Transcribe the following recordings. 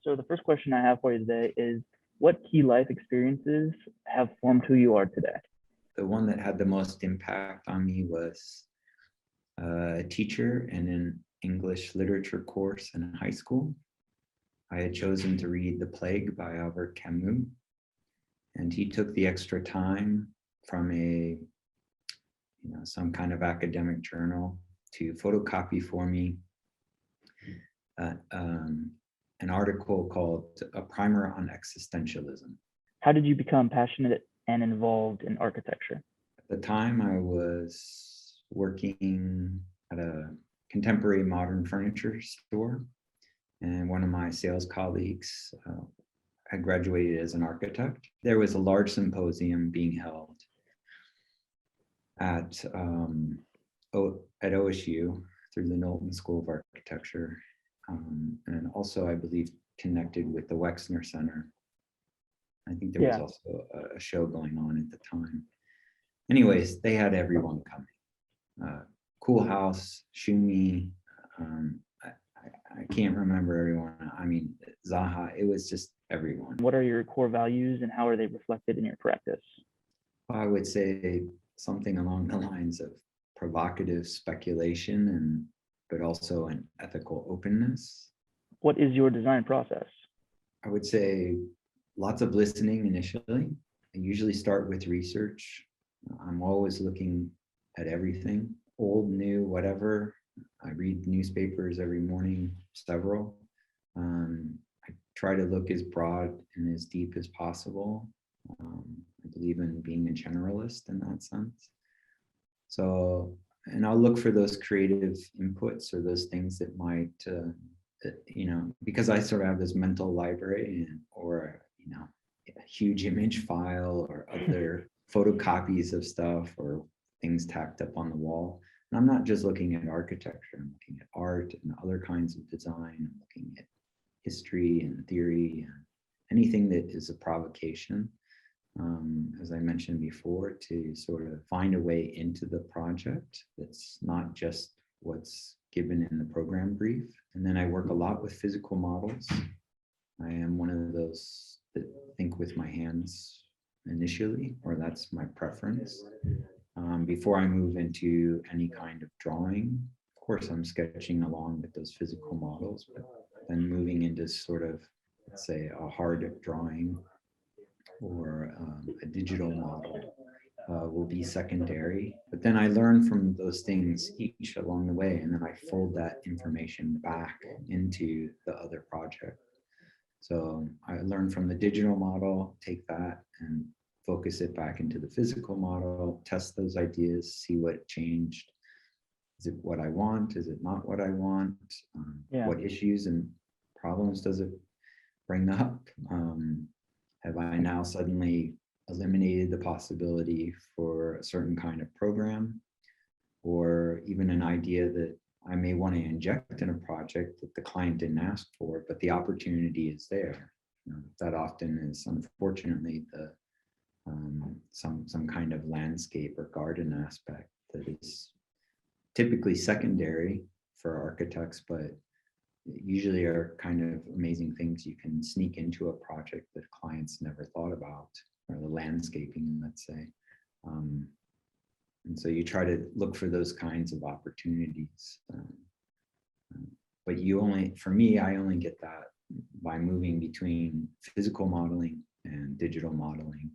So the first question I have for you today is, what key life experiences have formed who you are today? The one that had the most impact on me was a teacher in an English literature course in high school. I had chosen to read The Plague by Albert Camus, and he took the extra time from some kind of academic journal to photocopy for me an article called A Primer on Existentialism. How did you become passionate and involved in architecture? At the time, I was working at a contemporary modern furniture store, and one of my sales colleagues had graduated as an architect. There was a large symposium being held at OSU through the Knowlton School of Architecture, and also, I believe, connected with the Wexner Center. I think there was also a show going on at the time. Anyways, they had everyone coming. Cool House, Shumi, I can't remember everyone. I mean, Zaha, it was just everyone. What are your core values and how are they reflected in your practice? I would say something along the lines of provocative speculation, but also an ethical openness. What is your design process? I would say lots of listening initially. I usually start with research. I'm always looking at everything, old, new, whatever. I read newspapers every morning, several. I try to look as broad and as deep as possible. I believe in being a generalist in that sense. So, and I'll look for those creative inputs or those things that might, because I sort of have this mental library or a huge image file or other photocopies of stuff or things tacked up on the wall. And I'm not just looking at architecture, I'm looking at art and other kinds of design. I'm looking at history and theory and anything that is a provocation, as I mentioned before, to sort of find a way into the project that's not just what's given in the program brief. And then I work a lot with physical models. I am one of those that think with my hands initially, or that's my preference. Before I move into any kind of drawing, of course, I'm sketching along with those physical models, but then moving into sort of, let's say, a hard drawing or a digital model will be secondary. But then I learn from those things each along the way, and then I fold that information back into the other project. So I learn from the digital model, take that and focus it back into the physical model, test those ideas, see what changed. Is it what I want? Is it not what I want? What issues and problems does it bring up? Have I now suddenly eliminated the possibility for a certain kind of program, or even an idea that I may want to inject in a project that the client didn't ask for, but the opportunity is there? That often is, unfortunately, the some kind of landscape or garden aspect that is typically secondary for architects, but usually are kind of amazing things you can sneak into a project that clients never thought about, or the landscaping, let's say. And so you try to look for those kinds of opportunities. But for me, I only get that by moving between physical modeling and digital modeling,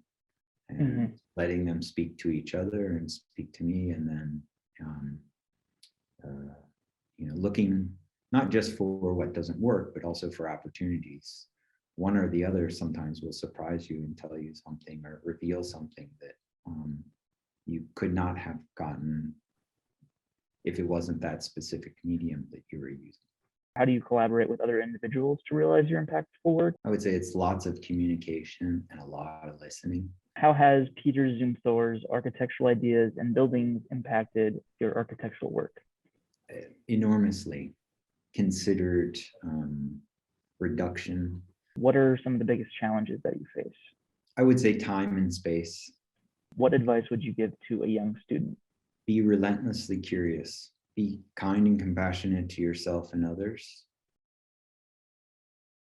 and letting them speak to each other and speak to me, and then looking not just for what doesn't work, but also for opportunities. One or the other sometimes will surprise you and tell you something or reveal something that you could not have gotten if it wasn't that specific medium that you were using. How do you collaborate with other individuals to realize your impactful work? I would say it's lots of communication and a lot of listening. How has Peter Zumthor's architectural ideas and buildings impacted your architectural work? Enormously. Considered reduction. What are some of the biggest challenges that you face? I would say time and space. What advice would you give to a young student? Be relentlessly curious. Be kind and compassionate to yourself and others.